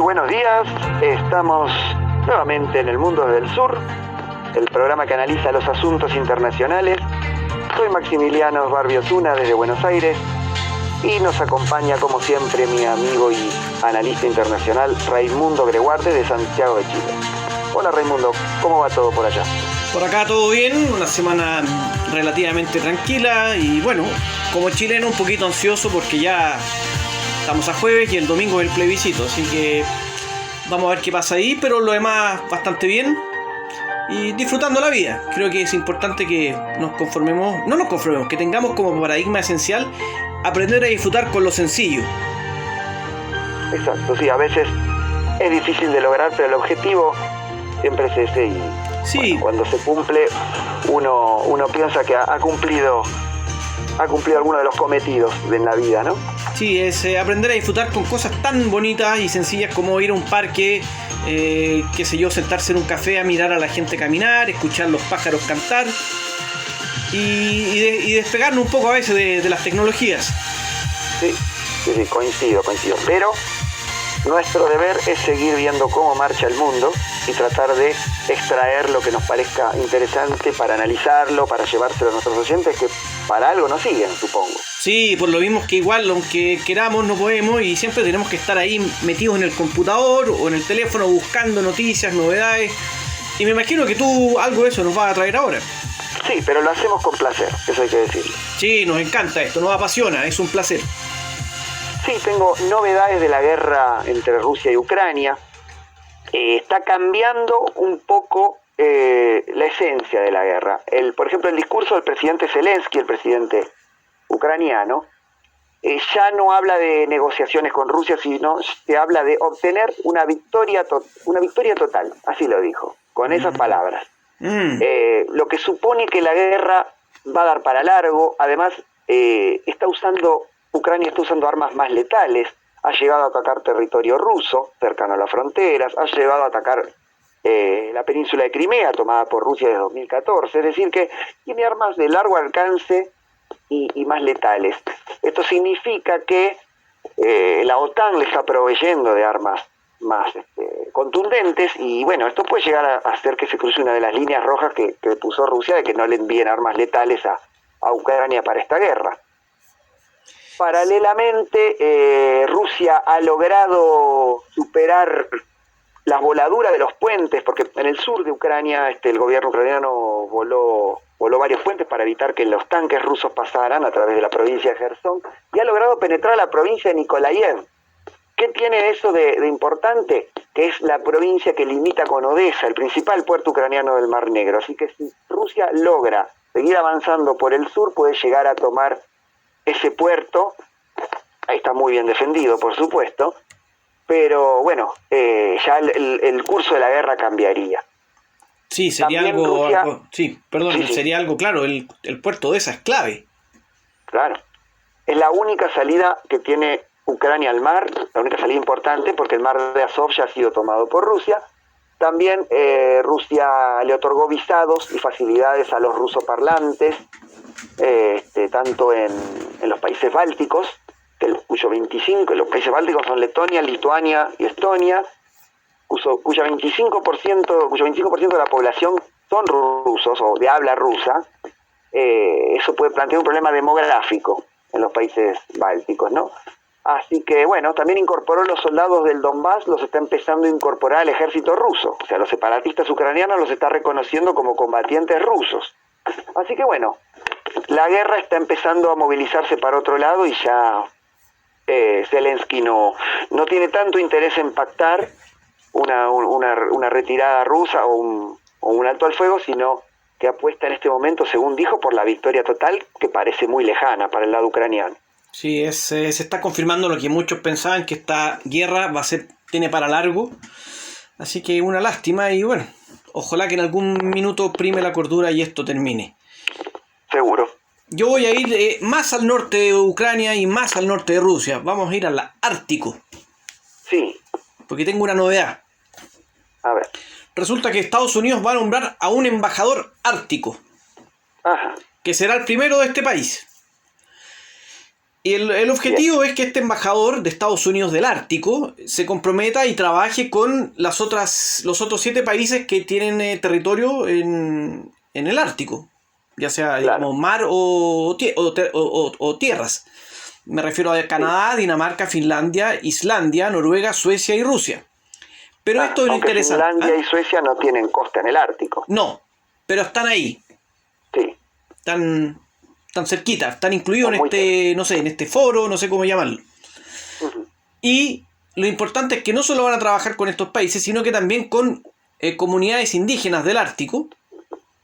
buenos días. Estamos nuevamente en El Mundo desde el Sur, el programa que analiza los asuntos internacionales. Soy Maximiliano Barbio Tuna desde Buenos Aires y nos acompaña como siempre mi amigo y analista internacional Raimundo Greguard de Santiago de Chile. Hola Raimundo, ¿cómo va todo por allá? Por acá todo bien, una semana relativamente tranquila y bueno, como chileno un poquito ansioso porque ya estamos a jueves y el domingo es el plebiscito, así que vamos a ver qué pasa ahí, pero lo demás bastante bien y disfrutando la vida. Creo que es importante que no nos conformemos, que tengamos como paradigma esencial aprender a disfrutar con lo sencillo. Exacto, sí, a veces es difícil de lograr, pero el objetivo siempre es ese y sí. Bueno, cuando se cumple uno piensa que ha cumplido alguno de los cometidos en la vida, ¿no? Sí, es aprender a disfrutar con cosas tan bonitas y sencillas como ir a un parque, qué sé yo, sentarse en un café a mirar a la gente caminar, escuchar los pájaros cantar y despegarnos un poco a veces de las tecnologías. Sí, coincido. Pero nuestro deber es seguir viendo cómo marcha el mundo y tratar de extraer lo que nos parezca interesante para analizarlo, para llevárselo a nuestros oyentes que para algo nos siguen, supongo. Sí, por lo mismo que igual, aunque queramos, no podemos y siempre tenemos que estar ahí metidos en el computador o en el teléfono buscando noticias, novedades. Y me imagino que tú algo de eso nos vas a traer ahora. Sí, pero lo hacemos con placer, eso hay que decirlo. Sí, nos encanta esto, nos apasiona, es un placer. Sí, tengo novedades de la guerra entre Rusia y Ucrania. Está cambiando un poco la esencia de la guerra. Por ejemplo, el discurso del presidente Zelensky, el presidente ucraniano, ya no habla de negociaciones con Rusia, sino se habla de obtener una victoria total, así lo dijo, con esas palabras. Lo que supone que la guerra va a dar para largo. Además, Ucrania está usando armas más letales, ha llegado a atacar territorio ruso, cercano a las fronteras, ha llegado a atacar la península de Crimea, tomada por Rusia desde 2014, es decir que tiene armas de largo alcance y más letales. Esto significa que la OTAN le está proveyendo de armas más contundentes y bueno, esto puede llegar a hacer que se cruce una de las líneas rojas que puso Rusia de que no le envíen armas letales a Ucrania para esta guerra. Paralelamente, Rusia ha logrado superar las voladuras de los puentes, porque en el sur de Ucrania el gobierno ucraniano voló varios puentes para evitar que los tanques rusos pasaran a través de la provincia de Gerson, y ha logrado penetrar la provincia de Nikolaev. ¿Qué tiene eso de importante? Que es la provincia que limita con Odessa, el principal puerto ucraniano del Mar Negro. Así que si Rusia logra seguir avanzando por el sur, puede llegar a tomar ese puerto. Ahí está muy bien defendido, por supuesto, pero bueno, ya el curso de la guerra cambiaría. Sí, sería sería algo claro, el puerto de esa es clave. Claro, es la única salida que tiene Ucrania al mar, la única salida importante porque el mar de Azov ya ha sido tomado por Rusia. También Rusia le otorgó visados y facilidades a los rusoparlantes, tanto en los países bálticos, los países bálticos son Letonia, Lituania y Estonia, cuyo 25% de la población son rusos o de habla rusa. Eso puede plantear un problema demográfico en los países bálticos, ¿no? Así que bueno, también incorporó los soldados del Donbass, los está empezando a incorporar al ejército ruso. O sea, los separatistas ucranianos los está reconociendo como combatientes rusos. Así que bueno, la guerra está empezando a movilizarse para otro lado y ya Zelensky no tiene tanto interés en pactar una retirada rusa o un alto al fuego, sino que apuesta en este momento, según dijo, por la victoria total, que parece muy lejana para el lado ucraniano. Sí, se está confirmando lo que muchos pensaban, que esta guerra tiene para largo, así que una lástima y bueno, ojalá que en algún minuto prime la cordura y esto termine. Seguro. Yo voy a ir más al norte de Ucrania y más al norte de Rusia. Vamos a ir al Ártico. Sí. Porque tengo una novedad. A ver. Resulta que Estados Unidos va a nombrar a un embajador ártico. Ajá. Que será el primero de este país. Y el objetivo es que este embajador de Estados Unidos del Ártico se comprometa y trabaje con los otros 7 países que tienen territorio en el Ártico, ya sea digamos, mar o tierras. Me refiero a Canadá, Dinamarca, Finlandia, Islandia, Noruega, Suecia y Rusia. Pero esto es lo interesante. Finlandia y Suecia no tienen costa en el Ártico. No, pero están ahí. Sí. Están cerquita, están incluidos en este, no sé, en este foro, no sé cómo llamarlo. Uh-huh. Y lo importante es que no solo van a trabajar con estos países, sino que también con comunidades indígenas del Ártico.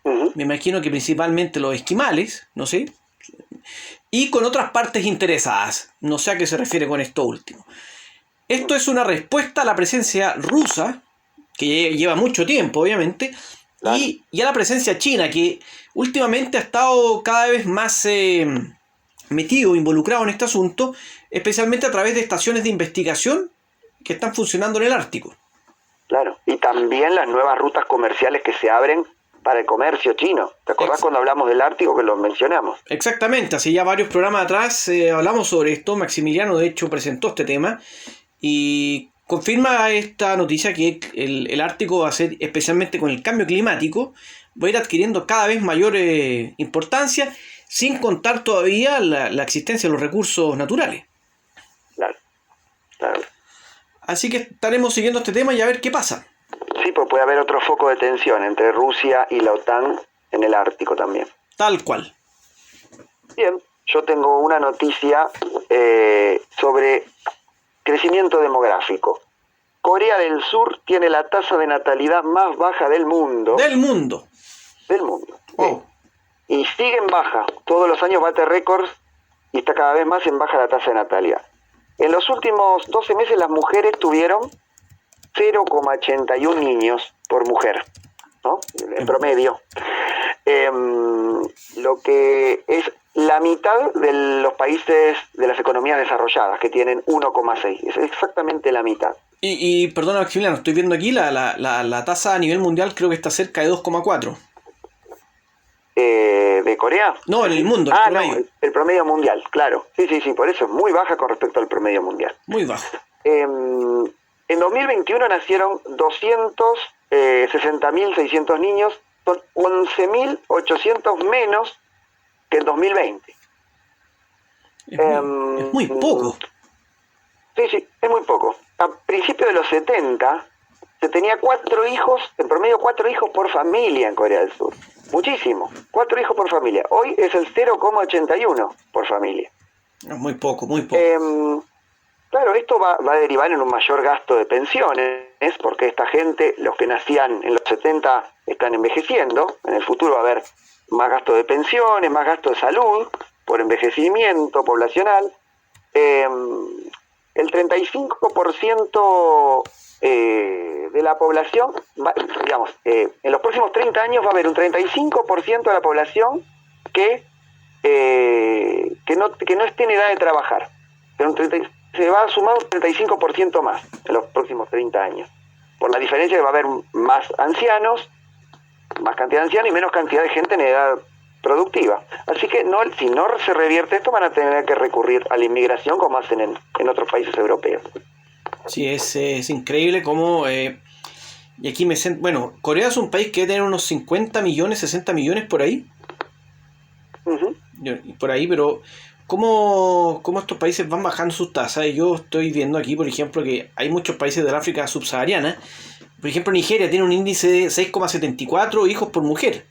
Uh-huh. Me imagino que principalmente los esquimales, no sé. Y con otras partes interesadas. No sé a qué se refiere con esto último. Esto es una respuesta a la presencia rusa, que lleva mucho tiempo, obviamente, y a la presencia china, que últimamente ha estado cada vez más metido, involucrado en este asunto, especialmente a través de estaciones de investigación que están funcionando en el Ártico. Claro, y también las nuevas rutas comerciales que se abren para el comercio chino. ¿Te acordás cuando hablamos del Ártico que lo mencionamos? Exactamente, hace ya varios programas atrás hablamos sobre esto. Maximiliano, de hecho, presentó este tema y confirma esta noticia que el Ártico va a ser, especialmente con el cambio climático, va a ir adquiriendo cada vez mayor importancia, sin contar todavía la existencia de los recursos naturales. Claro. Así que estaremos siguiendo este tema y a ver qué pasa. Sí, pues puede haber otro foco de tensión entre Rusia y la OTAN en el Ártico también. Tal cual. Bien, yo tengo una noticia sobre crecimiento demográfico. Corea del Sur tiene la tasa de natalidad más baja del mundo. Del mundo. Oh. Y sigue en baja. Todos los años bate récords y está cada vez más en baja la tasa de natalidad. En los últimos 12 meses las mujeres tuvieron 0,81 niños por mujer, ¿no? En promedio. Lo que es la mitad de los países de las economías desarrolladas, que tienen 1,6. Es exactamente la mitad. Y perdona, Maximiliano, estoy viendo aquí la tasa a nivel mundial, creo que está cerca de 2,4. ¿De Corea? No, en el mundo, el promedio. No, el promedio mundial, claro. Sí, por eso es muy baja con respecto al promedio mundial. Muy bajo. En 2021 nacieron 260.600 niños, son 11.800 menos que en 2020. Es muy poco. Sí, es muy poco. A principios de los 70 se tenía 4 hijos, en promedio 4 hijos por familia en Corea del Sur. Muchísimo, 4 hijos por familia. Hoy es el 0,81 por familia. Muy poco. Claro, esto va a derivar en un mayor gasto de pensiones, porque esta gente, los que nacían en los 70, están envejeciendo. En el futuro va a haber más gasto de pensiones, más gasto de salud, por envejecimiento poblacional. El 35% de la población, en los próximos 30 años va a haber un 35% de la población que no esté en edad de trabajar. Se va a sumar un 35% más en los próximos 30 años. Por la diferencia que va a haber más ancianos, más cantidad de ancianos y menos cantidad de gente en edad productiva. Así que si no se revierte esto, van a tener que recurrir a la inmigración como hacen en otros países europeos. Sí, es increíble cómo... y aquí bueno, Corea es un país que debe tener unos 50 millones, 60 millones por ahí. Uh-huh. Por ahí, pero... ¿Cómo estos países van bajando sus tasas? Y yo estoy viendo aquí, por ejemplo, que hay muchos países del África subsahariana. Por ejemplo, Nigeria tiene un índice de 6,74 hijos por mujer.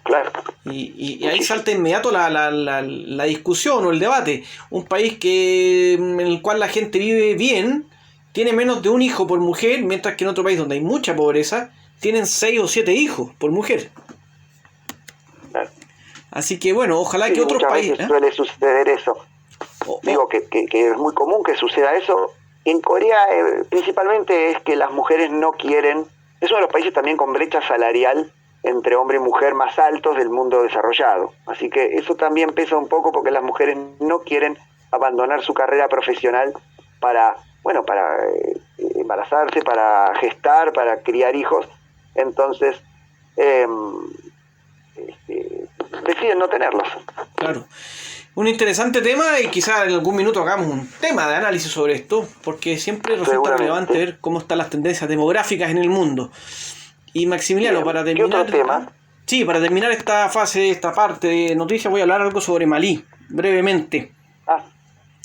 Claro. Y ahí salta inmediato la discusión o el debate. Un país en el cual la gente vive bien tiene menos de un hijo por mujer, mientras que en otro país donde hay mucha pobreza tienen 6 o 7 hijos por mujer. Claro. Así que bueno, ojalá que otros países... Suele suceder eso. Digo que es muy común que suceda eso. En Corea principalmente es que las mujeres no quieren... Es uno de los países también con brecha salarial entre hombre y mujer más altos del mundo desarrollado. Así que eso también pesa un poco porque las mujeres no quieren abandonar su carrera profesional para embarazarse, para gestar, para criar hijos. Entonces... deciden no tenerlos. Claro. Un interesante tema y quizás en algún minuto hagamos un tema de análisis sobre esto, porque siempre resulta relevante ver cómo están las tendencias demográficas en el mundo. Y Maximiliano, para terminar... ¿Qué otro tema? Sí, para terminar esta fase, esta parte de noticias, voy a hablar algo sobre Malí, brevemente.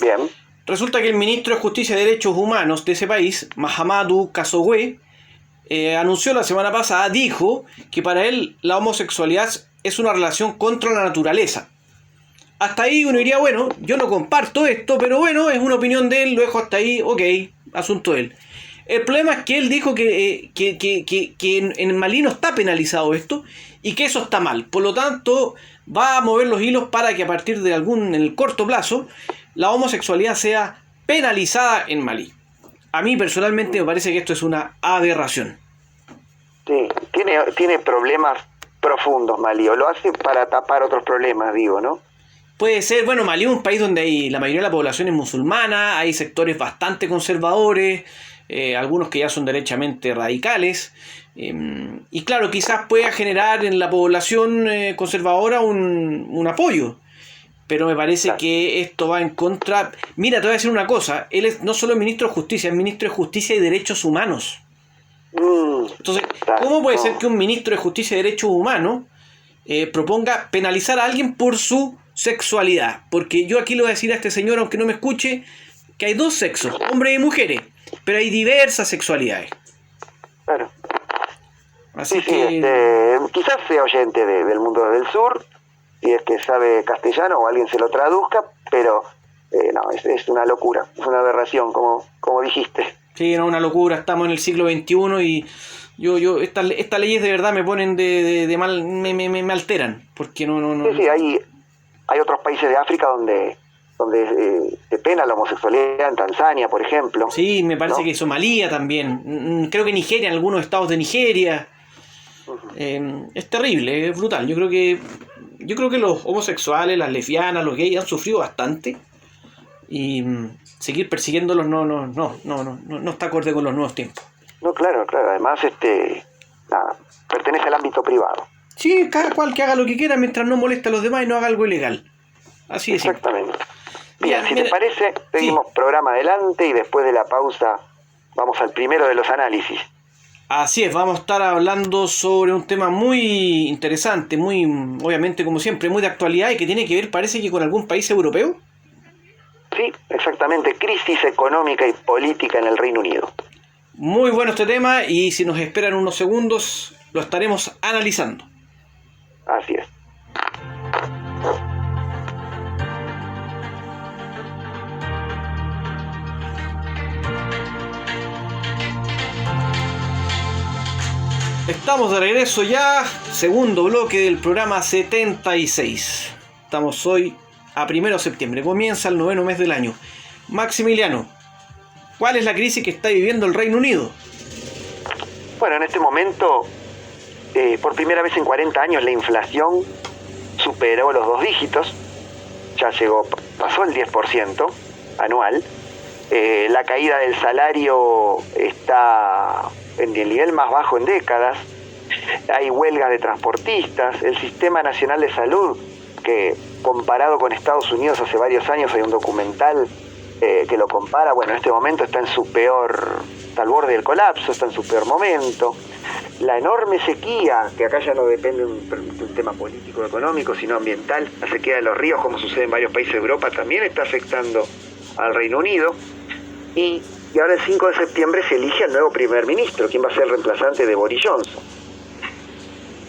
Bien. Resulta que el ministro de Justicia y Derechos Humanos de ese país, Mahamadou Kassowé, anunció la semana pasada, dijo que para él la homosexualidad es una relación contra la naturaleza. Hasta ahí uno diría, bueno, yo no comparto esto, pero bueno, es una opinión de él, lo dejo hasta ahí, ok, asunto de él. El problema es que él dijo que en Malí no está penalizado esto y que eso está mal. Por lo tanto, va a mover los hilos para que a partir de en el corto plazo, la homosexualidad sea penalizada en Malí. A mí personalmente me parece que esto es una aberración. Sí, tiene problemas profundos Malí, o lo hace para tapar otros problemas, digo, ¿no? Puede ser, bueno, Malí es un país donde la mayoría de la población es musulmana, hay sectores bastante conservadores, algunos que ya son derechamente radicales, y claro, quizás pueda generar en la población conservadora un apoyo, pero me parece que esto va en contra... Mira, te voy a decir una cosa, él es no solo ministro de Justicia, es ministro de Justicia y Derechos Humanos. Entonces, ¿cómo puede ser que un ministro de Justicia y Derechos Humanos proponga penalizar a alguien por su sexualidad? Porque yo aquí le voy a decir a este señor, aunque no me escuche, que hay dos sexos, hombres y mujeres, pero hay diversas sexualidades. Claro. Así que... quizás sea oyente del mundo del sur, si es que sabe castellano o alguien se lo traduzca, pero no, es una locura, es una aberración, como dijiste. Sí, no, una locura, estamos en el siglo XXI y estas leyes de verdad me ponen de mal, me alteran, porque no... Sí, hay otros países de África donde se pena la homosexualidad, en Tanzania, por ejemplo. Sí, me parece que Somalia también, creo que Nigeria, en algunos estados de Nigeria. Es terrible, es brutal. Yo creo que los homosexuales, las lesbianas, los gays han sufrido bastante y seguir persiguiéndolos no está acorde con los nuevos tiempos. No, claro, además pertenece al ámbito privado. Sí, cada cual que haga lo que quiera mientras no moleste a los demás y no haga algo ilegal. Así es. Exactamente. Bien, si te parece, seguimos programa adelante y después de la pausa vamos al primero de los análisis. Así es, vamos a estar hablando sobre un tema muy interesante, muy, obviamente como siempre, muy de actualidad y que tiene que ver, parece que con algún país europeo. Sí, exactamente, crisis económica y política en el Reino Unido. Muy bueno este tema y si nos esperan unos segundos lo estaremos analizando. Así es. Estamos de regreso ya, segundo bloque del programa 76. Estamos hoy a 1 de septiembre, comienza el 9º mes del año. Maximiliano, ¿cuál es la crisis que está viviendo el Reino Unido? Bueno, en este momento, por primera vez en 40 años, la inflación superó los 2 dígitos, ya pasó el 10% anual. La caída del salario está en el nivel más bajo en décadas. Hay huelgas de transportistas. El Sistema Nacional de Salud, que comparado con Estados Unidos hace varios años, hay un documental que lo compara, bueno, en este momento está al borde del colapso, está en su peor momento. La enorme sequía, que acá ya no depende de un tema político o económico, sino ambiental, la sequía de los ríos, como sucede en varios países de Europa, también está afectando al Reino Unido. Y ahora el 5 de septiembre se elige al nuevo primer ministro, quien va a ser el reemplazante de Boris Johnson.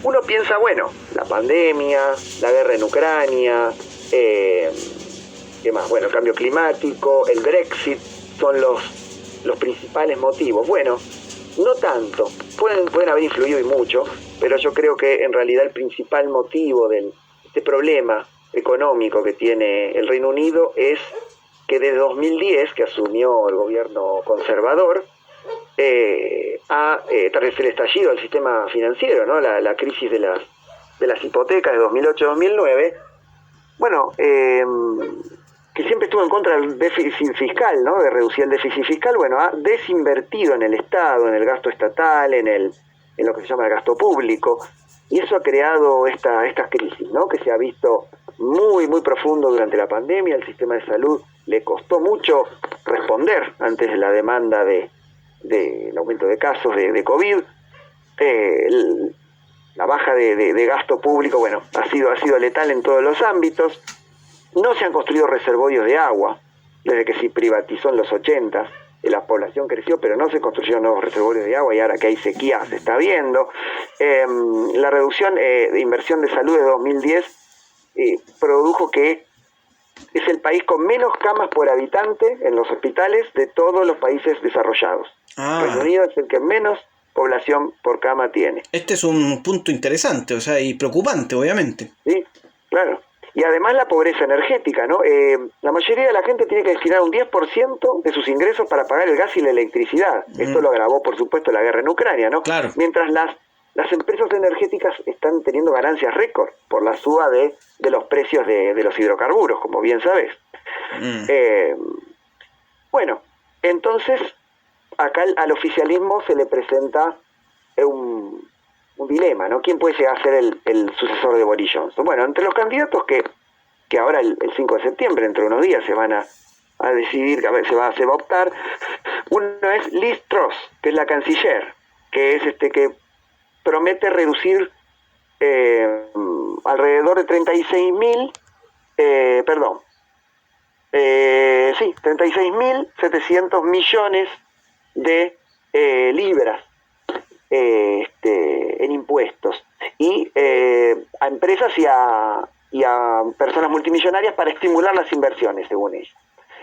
Uno piensa, bueno, la pandemia, la guerra en Ucrania, ¿qué más? Bueno, el cambio climático, el Brexit, son los principales motivos. Bueno, no tanto, pueden haber influido y mucho, pero yo creo que en realidad el principal motivo de este problema económico que tiene el Reino Unido es que desde 2010, que asumió el gobierno conservador, tras el estallido del sistema financiero, ¿no? La crisis de las hipotecas de 2008-2009, bueno, que siempre estuvo en contra del déficit fiscal, ¿no? De reducir el déficit fiscal, bueno, ha desinvertido en el Estado, en el gasto estatal, en lo que se llama el gasto público, y eso ha creado esta crisis, ¿no? Que se ha visto muy, muy profundo durante la pandemia. El sistema de salud le costó mucho responder antes de la demanda del aumento de casos de COVID. La baja de gasto público, bueno, ha sido letal en todos los ámbitos. No se han construido reservorios de agua desde que se privatizó en los 80. La población creció, pero no se construyeron nuevos reservorios de agua, y ahora que hay sequía se está viendo. La reducción de inversión de salud de 2010 produjo que es el país con menos camas por habitante en los hospitales de todos los países desarrollados. Reino Unido es el que menos población por cama tiene. Este es un punto interesante, o sea, y preocupante, obviamente. Sí, claro. Y además la pobreza energética, ¿no? La mayoría de la gente tiene que destinar un 10% de sus ingresos para pagar el gas y la electricidad. Esto lo agravó, por supuesto, la guerra en Ucrania, ¿no? Claro. Mientras las empresas energéticas están teniendo ganancias récord por la suba de los precios de los hidrocarburos, como bien sabes. Bueno, entonces acá al oficialismo se le presenta un dilema, ¿no? ¿Quién puede llegar a ser el sucesor de Boris Johnson? Bueno, entre los candidatos que ahora el 5 de septiembre, entre unos días, se van a decidir, a ver, se va a optar, uno es Liz Truss, que es la canciller, que es que promete reducir alrededor de 36.700 millones de libras en impuestos y a empresas y a personas multimillonarias para estimular las inversiones, según ella.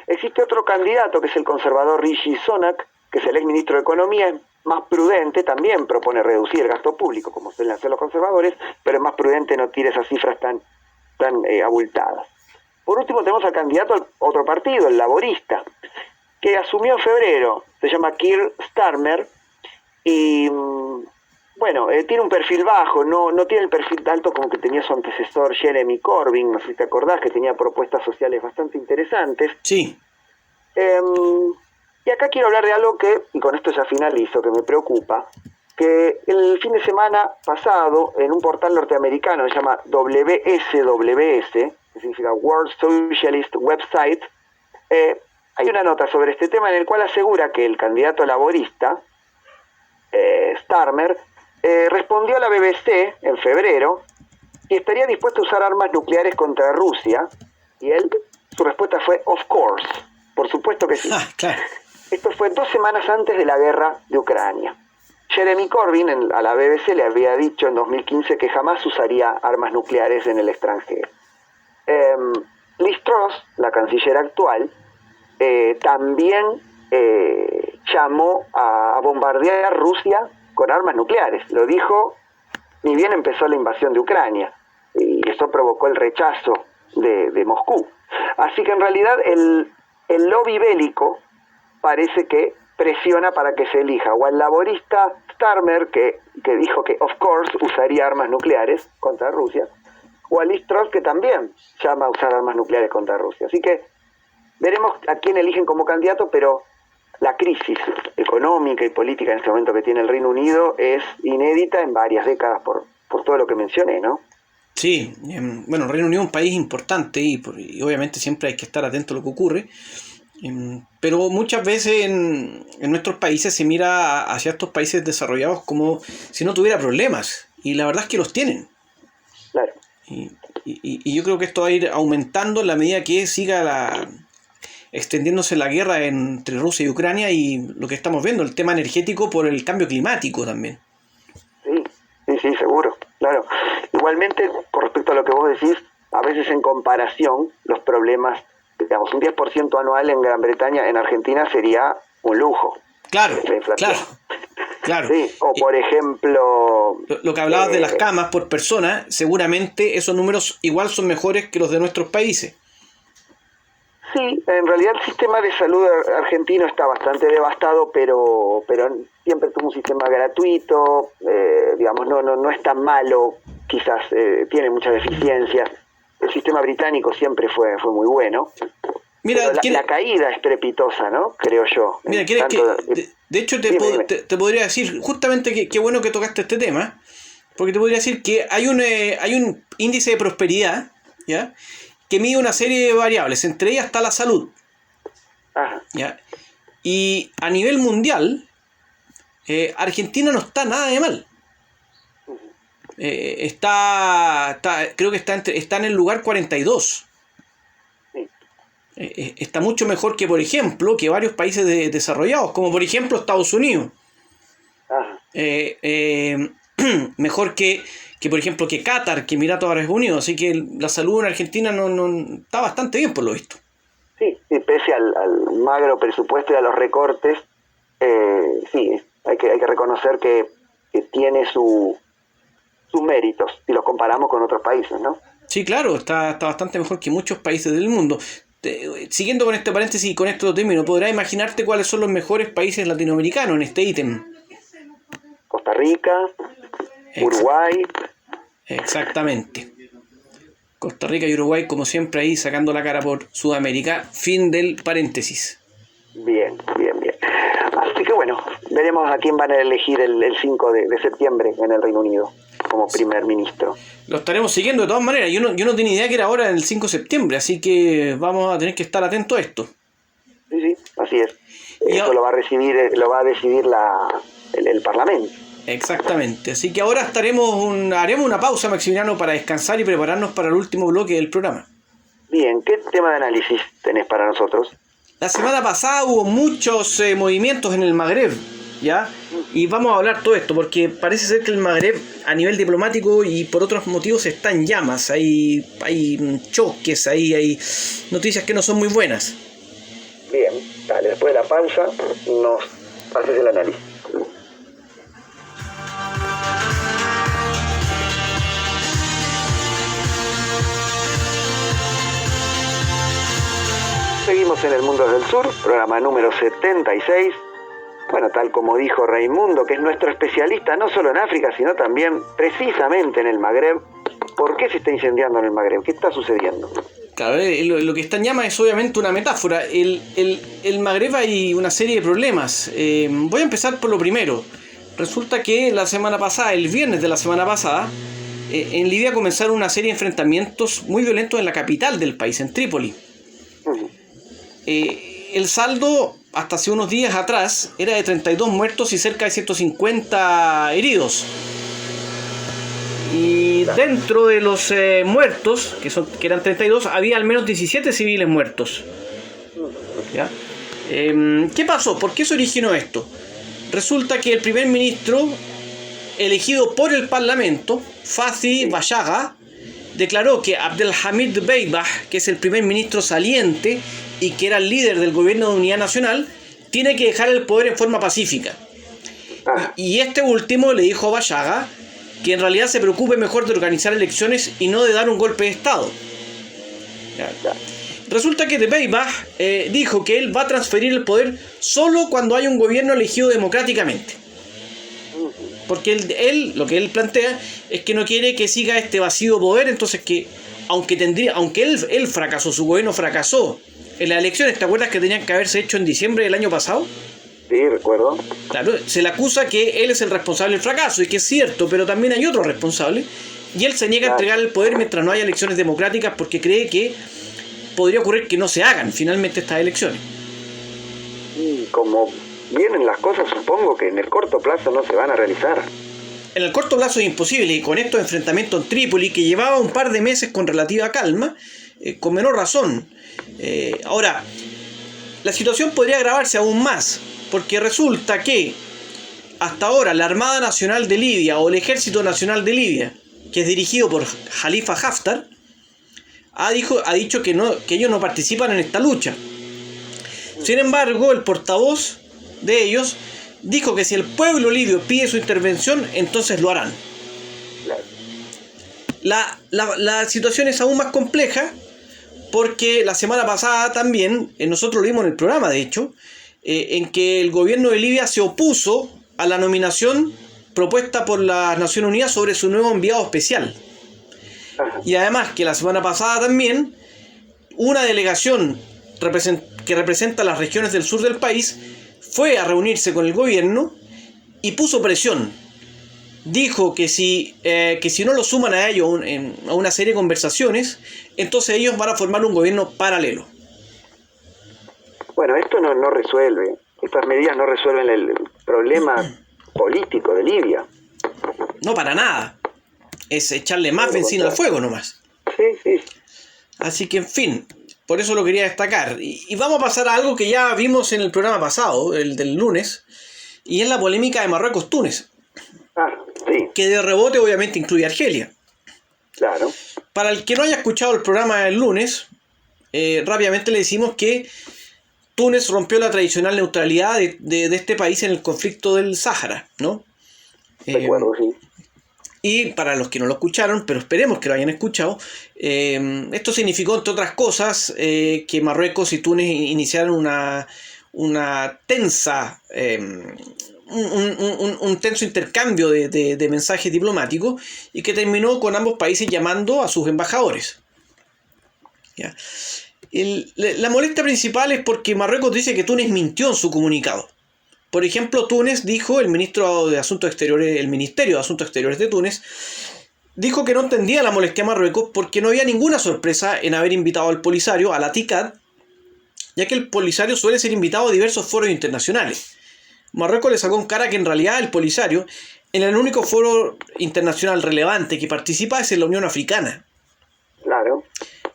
Existe otro candidato que es el conservador Rishi Sunak, que es el ex ministro de Economía, es más prudente, también propone reducir el gasto público, como suelen hacer los conservadores, pero es más prudente, no tira esas cifras tan abultadas. Por último tenemos al candidato al otro partido, el laborista, que asumió en febrero, se llama Keir Starmer, y bueno, tiene un perfil bajo, no tiene el perfil alto como que tenía su antecesor Jeremy Corbyn, no sé si te acordás, que tenía propuestas sociales bastante interesantes. Sí. Y acá quiero hablar de algo y con esto ya finalizo, que me preocupa, que el fin de semana pasado, en un portal norteamericano que se llama WSWS, que significa World Socialist Website, hay una nota sobre este tema en el cual asegura que el candidato laborista, Starmer, respondió a la BBC en febrero y estaría dispuesto a usar armas nucleares contra Rusia, y su respuesta fue of course, por supuesto que sí. Claro. Esto fue 2 semanas antes de la guerra de Ucrania. Jeremy Corbyn a la BBC le había dicho en 2015 que jamás usaría armas nucleares en el extranjero. Liz Truss, la canciller actual, también llamó a bombardear Rusia con armas nucleares. Lo dijo ni bien empezó la invasión de Ucrania, y eso provocó el rechazo de Moscú. Así que en realidad el lobby bélico parece que presiona para que se elija o al laborista Starmer, que dijo que of course usaría armas nucleares contra Rusia, o a Liz Truss, que también llama a usar armas nucleares contra Rusia. Así que veremos a quién eligen como candidato, pero la crisis económica y política en este momento que tiene el Reino Unido es inédita en varias décadas por todo lo que mencioné, ¿no? Sí, bueno, el Reino Unido es un país importante y obviamente siempre hay que estar atento a lo que ocurre, pero muchas veces en nuestros países se mira hacia estos países desarrollados como si no tuviera problemas, y la verdad es que los tienen. Claro. Y yo creo que esto va a ir aumentando en la medida que siga extendiéndose la guerra entre Rusia y Ucrania, y lo que estamos viendo, el tema energético por el cambio climático también. Sí, seguro, claro. Igualmente, con respecto a lo que vos decís, a veces en comparación, los problemas, digamos, un 10% anual en Gran Bretaña, en Argentina sería un lujo. Claro, la inflación. Claro. Sí, o por ejemplo... Lo que hablabas de las camas por persona, seguramente esos números igual son mejores que los de nuestros países. Sí, en realidad el sistema de salud argentino está bastante devastado, pero siempre tuvo un sistema gratuito, digamos, no es tan malo, quizás tiene muchas deficiencias. El sistema británico siempre fue muy bueno. Mira, la caída es estrepitosa, ¿no? Creo yo. Mira, de hecho te podría decir justamente que qué bueno que tocaste este tema, porque te podría decir que hay un índice de prosperidad ¿ya? Que mide una serie de variables, entre ellas está la salud. Ajá. ¿Ya? Y a nivel mundial, Argentina no está nada de mal. Creo que está en el lugar 42. Sí. Está mucho mejor que, por ejemplo, que varios países desarrollados, como por ejemplo Estados Unidos. Ajá. Mejor que por ejemplo que Qatar, que Emiratos Árabes Unidos. Así que la salud en Argentina no está bastante bien, por lo visto. Sí, pese al magro presupuesto y a los recortes, sí, hay que reconocer que tiene sus méritos si los comparamos con otros países, ¿no? Sí, claro, está bastante mejor que muchos países del mundo. Siguiendo con este paréntesis y con este término, ¿podrás imaginarte cuáles son los mejores países latinoamericanos en este ítem? Costa Rica, Uruguay. Exactamente. Costa Rica y Uruguay, como siempre, ahí sacando la cara por Sudamérica. Fin del paréntesis. Bien. Así que bueno, veremos a quién van a elegir el 5 de septiembre en el Reino Unido como primer ministro. Lo estaremos siguiendo de todas maneras. Yo no tenía idea que era ahora el 5 de septiembre, así que vamos a tener que estar atentos a esto. Sí, así es. Eso lo va a decidir el Parlamento. Exactamente. Así que ahora haremos una pausa, Maximiliano, para descansar y prepararnos para el último bloque del programa. Bien, ¿qué tema de análisis tenés para nosotros? La semana pasada hubo muchos movimientos en el Magreb, ¿ya? Y vamos a hablar todo esto, porque parece ser que el Magreb, a nivel diplomático y por otros motivos, está en llamas. Hay choques, hay noticias que no son muy buenas. Bien, dale, después de la pausa nos haces el análisis. Seguimos en El Mundo del Sur, programa número 76. Bueno, tal como dijo Raimundo, que es nuestro especialista no solo en África, sino también precisamente en el Magreb. ¿Por qué se está incendiando en el Magreb? ¿Qué está sucediendo? Claro, lo que está en llamas es obviamente una metáfora. El Magreb hay una serie de problemas. Voy a empezar por lo primero. Resulta que la semana pasada, el viernes de la semana pasada, en Libia comenzaron una serie de enfrentamientos muy violentos en la capital del país, en Trípoli. El saldo hasta hace unos días atrás era de 32 muertos y cerca de 150 heridos. Y dentro de los muertos, que eran 32, había al menos 17 civiles muertos. ¿Ya? ¿Qué pasó? ¿Por qué se originó esto? Resulta que el primer ministro elegido por el Parlamento, Fathi Bashaga, declaró que Abdelhamid Dbeibah, que es el primer ministro saliente y que era el líder del gobierno de unidad nacional, tiene que dejar el poder en forma pacífica. Y este último le dijo a Bashaga que en realidad se preocupe mejor de organizar elecciones y no de dar un golpe de Estado. Resulta que Dbeibah dijo que él va a transferir el poder solo cuando haya un gobierno elegido democráticamente. Porque él lo que él plantea es que no quiere que siga este vacío de poder, entonces que aunque él fracasó, su gobierno fracasó en las elecciones, ¿te acuerdas que tenían que haberse hecho en diciembre del año pasado? Sí, recuerdo. Claro, se le acusa que él es el responsable del fracaso, y que es cierto, pero también hay otro responsable, y él se niega a entregar el poder mientras no haya elecciones democráticas porque cree que podría ocurrir que no se hagan finalmente estas elecciones. Como vienen las cosas, supongo que en el corto plazo no se van a realizar. En el corto plazo es imposible, y con estos enfrentamientos en Trípoli, que llevaba un par de meses con relativa calma, con menor razón. Ahora, la situación podría agravarse aún más, porque resulta que hasta ahora la Armada Nacional de Libia o el Ejército Nacional de Libia, que es dirigido por Khalifa Haftar, ha dicho que ellos no participan en esta lucha. Sin embargo, el portavoz de ellos dijo que si el pueblo libio pide su intervención, entonces lo harán. La situación es aún más compleja porque la semana pasada también, nosotros lo vimos en el programa de hecho, en que el gobierno de Libia se opuso a la nominación propuesta por las Naciones Unidas sobre su nuevo enviado especial. Y además que la semana pasada también una delegación que representa las regiones del sur del país fue a reunirse con el gobierno y puso presión dijo que si no lo suman a ellos a una serie de conversaciones, entonces ellos van a formar un gobierno paralelo. Bueno, esto no resuelve, estas medidas no resuelven el problema político de Libia. No, para nada. Es echarle más benzina al fuego nomás. Sí. Así que, en fin, por eso lo quería destacar. Y vamos a pasar a algo que ya vimos en el programa pasado, el del lunes, y es la polémica de Marruecos-Túnez. Sí. Que de rebote obviamente incluye Argelia. Claro. Para el que no haya escuchado el programa del lunes, rápidamente le decimos que Túnez rompió la tradicional neutralidad de este país en el conflicto del Sáhara, ¿no? Recuerdo, sí. Y para los que no lo escucharon, pero esperemos que lo hayan escuchado, esto significó, entre otras cosas, que Marruecos y Túnez iniciaron una tensa, un tenso intercambio de mensajes diplomáticos y que terminó con ambos países llamando a sus embajadores. ¿Ya? La molestia principal es porque Marruecos dice que Túnez mintió en su comunicado. Por ejemplo, Túnez dijo, el Ministerio de Asuntos Exteriores de Túnez, dijo que no entendía la molestia a Marruecos porque no había ninguna sorpresa en haber invitado al Polisario, a la TICAD, ya que el Polisario suele ser invitado a diversos foros internacionales. Marruecos le sacó en cara que en realidad el Polisario, en el único foro internacional relevante que participa es en la Unión Africana. Claro.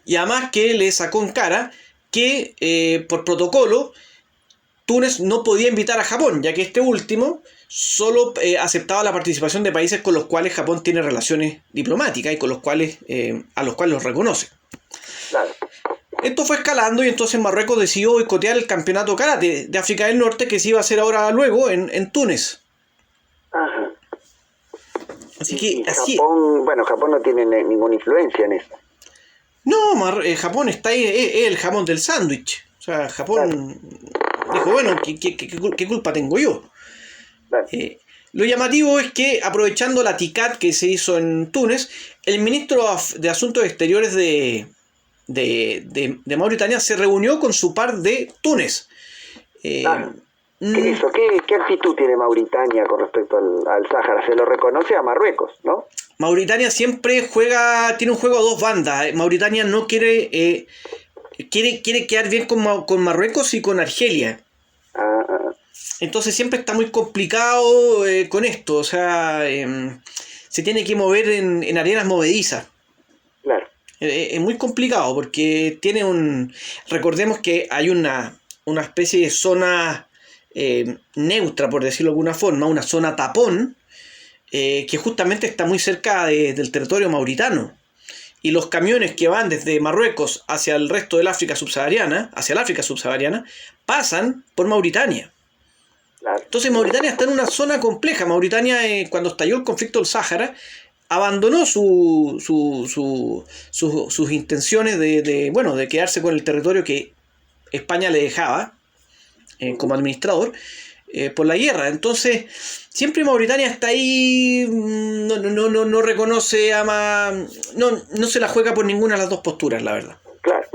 Y además que le sacó en cara que por protocolo Túnez no podía invitar a Japón, ya que este último solo aceptaba la participación de países con los cuales Japón tiene relaciones diplomáticas y con los cuales a los cuales los reconoce. Claro. Esto fue escalando y entonces Marruecos decidió boicotear el campeonato karate de África del Norte que se iba a hacer ahora luego en Túnez. Ajá. Así que Japón no tiene ninguna influencia en eso. No, Japón está ahí, es el jamón del sándwich. O sea, Japón dijo, bueno, ¿qué culpa tengo yo? Claro. Lo llamativo es que, aprovechando la TICAD que se hizo en Túnez, el ministro de Asuntos Exteriores de Mauritania se reunió con su par de Túnez. ¿Qué actitud tiene Mauritania con respecto al Sáhara? Se lo reconoce a Marruecos, ¿no? Mauritania siempre tiene un juego a dos bandas. Mauritania no quiere quedar bien con Marruecos y con Argelia. Entonces siempre está muy complicado con esto. O sea, se tiene que mover en arenas movedizas. Claro. Es muy complicado porque recordemos que hay una especie de zona neutra, por decirlo de alguna forma, una zona tapón, que justamente está muy cerca del territorio mauritano. Y los camiones que van desde Marruecos hacia el resto del África subsahariana, hacia el África subsahariana, pasan por Mauritania. Claro. Entonces Mauritania está en una zona compleja. Mauritania, cuando estalló el conflicto del Sáhara, abandonó sus intenciones de quedarse con el territorio que España le dejaba como administrador por la guerra. Entonces siempre Mauritania está ahí, no reconoce, no se la juega por ninguna de las dos posturas, la verdad. Claro,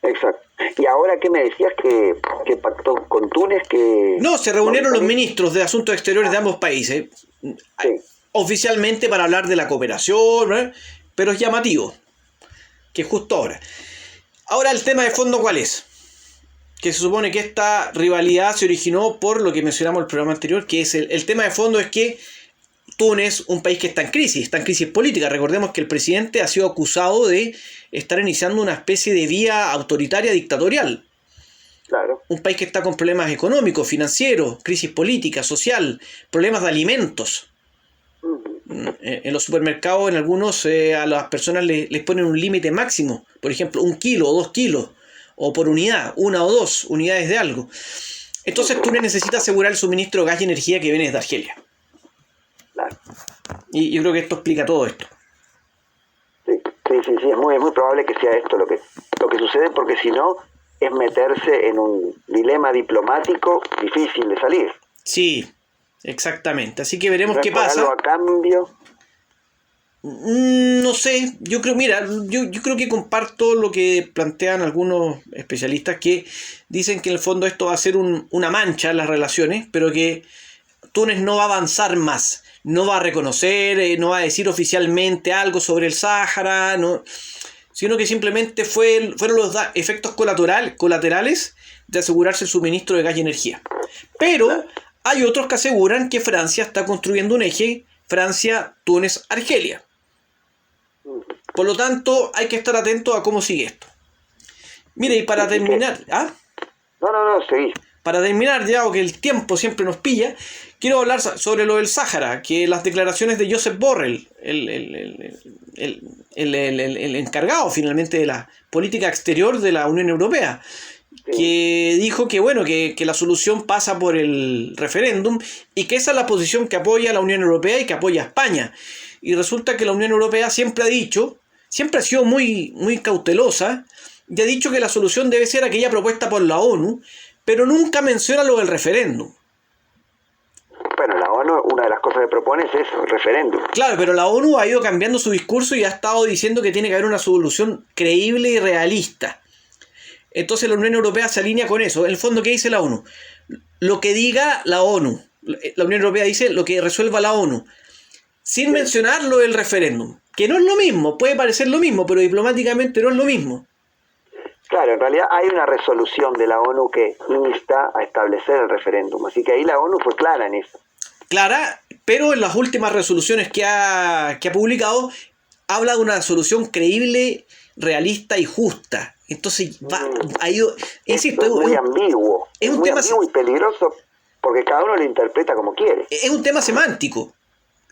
exacto. Y ahora, ¿qué me decías que pactó con Túnez? No, se reunieron los ministros de Asuntos Exteriores de ambos países, sí, oficialmente para hablar de la cooperación, ¿no? Pero es llamativo que justo ahora. Ahora, el tema de fondo, ¿cuál es? Que se supone que esta rivalidad se originó por lo que mencionamos en el programa anterior, que es el tema de fondo es que Túnez, un país que está en crisis política. Recordemos que el presidente ha sido acusado de estar iniciando una especie de vía autoritaria dictatorial. Claro. Un país que está con problemas económicos, financieros, crisis política, social, problemas de alimentos. En los supermercados, en algunos, a las personas les ponen un límite máximo. Por ejemplo, 1 kilo o 2 kilos. O por unidad, 1 o 2 unidades de algo. Entonces Túnez necesita asegurar el suministro de gas y energía que viene desde Argelia. Claro. Y yo creo que esto explica todo esto. Sí, es muy probable que sea esto lo que sucede, porque si no es meterse en un dilema diplomático difícil de salir. Sí, exactamente. Así que veremos qué pasa. pasa. ¿Algo a cambio? No sé, yo creo que comparto lo que plantean algunos especialistas que dicen que en el fondo esto va a ser una mancha en las relaciones, pero que Túnez no va a avanzar más. no va a reconocer, no va a decir oficialmente algo sobre el Sáhara, no, sino que simplemente fueron los efectos colaterales de asegurarse el suministro de gas y energía. Pero hay otros que aseguran que Francia está construyendo un eje Francia, Túnez, Argelia. Por lo tanto, hay que estar atento a cómo sigue esto. Mire, y para terminar... No, seguí. Para terminar, ya que el tiempo siempre nos pilla, quiero hablar sobre lo del Sáhara, que las declaraciones de Josep Borrell, el encargado finalmente de la política exterior de la Unión Europea, que dijo que bueno, que la solución pasa por el referéndum y que esa es la posición que apoya la Unión Europea y que apoya a España. Y resulta que la Unión Europea siempre ha sido muy, muy cautelosa y ha dicho que la solución debe ser aquella propuesta por la ONU, pero nunca menciona lo del referéndum. Bueno, la ONU, una de las cosas que propone es eso, el referéndum. Claro, pero la ONU ha ido cambiando su discurso y ha estado diciendo que tiene que haber una solución creíble y realista. Entonces la Unión Europea se alinea con eso. En el fondo, ¿qué dice la ONU? Lo que diga la ONU. La Unión Europea dice lo que resuelva la ONU, sin mencionar lo del referéndum. Que no es lo mismo, puede parecer lo mismo, pero diplomáticamente no es lo mismo. Claro, en realidad hay una resolución de la ONU que insta a establecer el referéndum, así que ahí la ONU fue clara en eso. Clara, pero en las últimas resoluciones que ha publicado, habla de una solución creíble, realista y justa. Entonces, insisto, es muy ambiguo, es un muy tema ambiguo y peligroso porque cada uno lo interpreta como quiere. Es un tema semántico.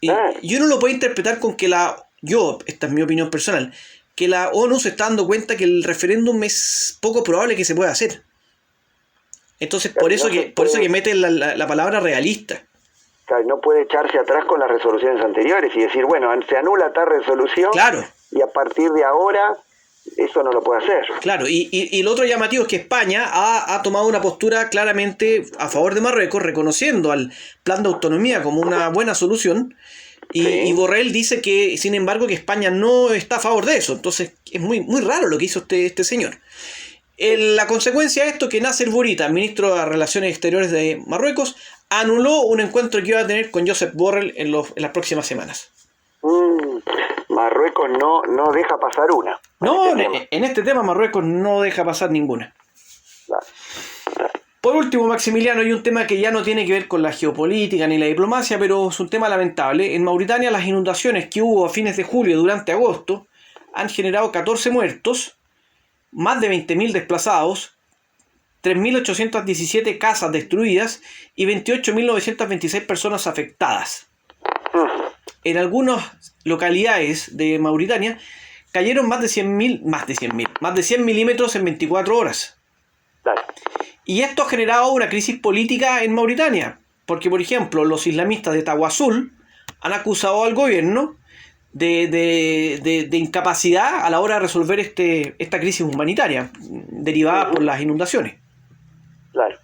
Y uno lo puede interpretar con que esta es mi opinión personal, que la ONU se está dando cuenta que el referéndum es poco probable que se pueda hacer. Entonces, por eso que mete la palabra realista. Claro, no puede echarse atrás con las resoluciones anteriores y decir, bueno, se anula tal resolución, claro, y a partir de ahora eso no lo puede hacer. Claro, y lo otro llamativo es que España ha tomado una postura claramente a favor de Marruecos, reconociendo al plan de autonomía como una buena solución. Y Borrell dice que, sin embargo, que España no está a favor de eso. Entonces es muy, muy raro lo que hizo este señor. La consecuencia de esto es que Nasser Bourita, ministro de Relaciones Exteriores de Marruecos, anuló un encuentro que iba a tener con Josep Borrell en las próximas semanas. Marruecos no deja pasar una. No, en este tema Marruecos no deja pasar ninguna. Claro. Por último, Maximiliano, hay un tema que ya no tiene que ver con la geopolítica ni la diplomacia, pero es un tema lamentable. En Mauritania, las inundaciones que hubo a fines de julio durante agosto han generado 14 muertos, más de 20.000 desplazados, 3.817 casas destruidas y 28.926 personas afectadas. En algunas localidades de Mauritania cayeron más de 100 milímetros en 24 horas. Claro. Y esto ha generado una crisis política en Mauritania, porque, por ejemplo, los islamistas de Tawazul han acusado al gobierno de incapacidad a la hora de resolver esta crisis humanitaria derivada por las inundaciones. Claro.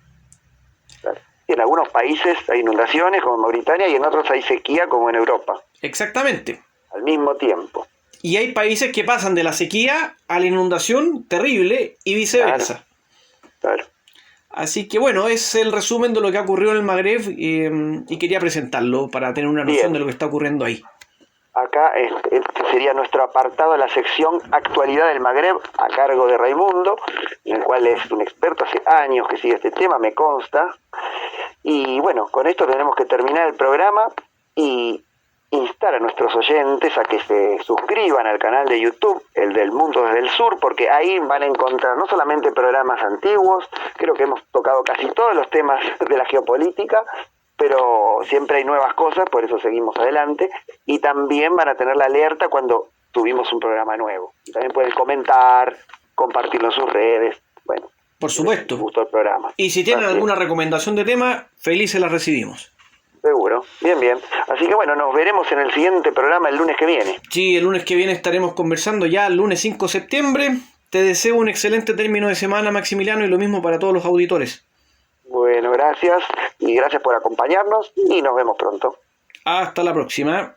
Y en algunos países hay inundaciones, como en Mauritania, y en otros hay sequía, como en Europa. Exactamente. Al mismo tiempo. Y hay países que pasan de la sequía a la inundación terrible y viceversa. Claro. Así que bueno, es el resumen de lo que ha ocurrido en el Magreb y quería presentarlo para tener una noción de lo que está ocurriendo ahí. Acá este sería nuestro apartado de la sección Actualidad del Magreb, a cargo de Raimundo, en el cual es un experto hace años que sigue este tema, me consta. Y bueno, con esto tenemos que terminar el programa y instar a nuestros oyentes a que se suscriban al canal de YouTube, el del Mundo desde el Sur, porque ahí van a encontrar no solamente programas antiguos, creo que hemos tocado casi todos los temas de la geopolítica, pero siempre hay nuevas cosas, por eso seguimos adelante, y también van a tener la alerta cuando tuvimos un programa nuevo. También pueden comentar, compartirlo en sus redes, bueno. Por supuesto. Les gustó el programa. Y si tienen alguna recomendación de tema, felices las recibimos. Seguro, bien. Así que bueno, nos veremos en el siguiente programa el lunes que viene. Sí, el lunes que viene estaremos conversando ya, el lunes 5 de septiembre. Te deseo un excelente término de semana, Maximiliano, y lo mismo para todos los auditores. Bueno, gracias, y gracias por acompañarnos, y nos vemos pronto. Hasta la próxima.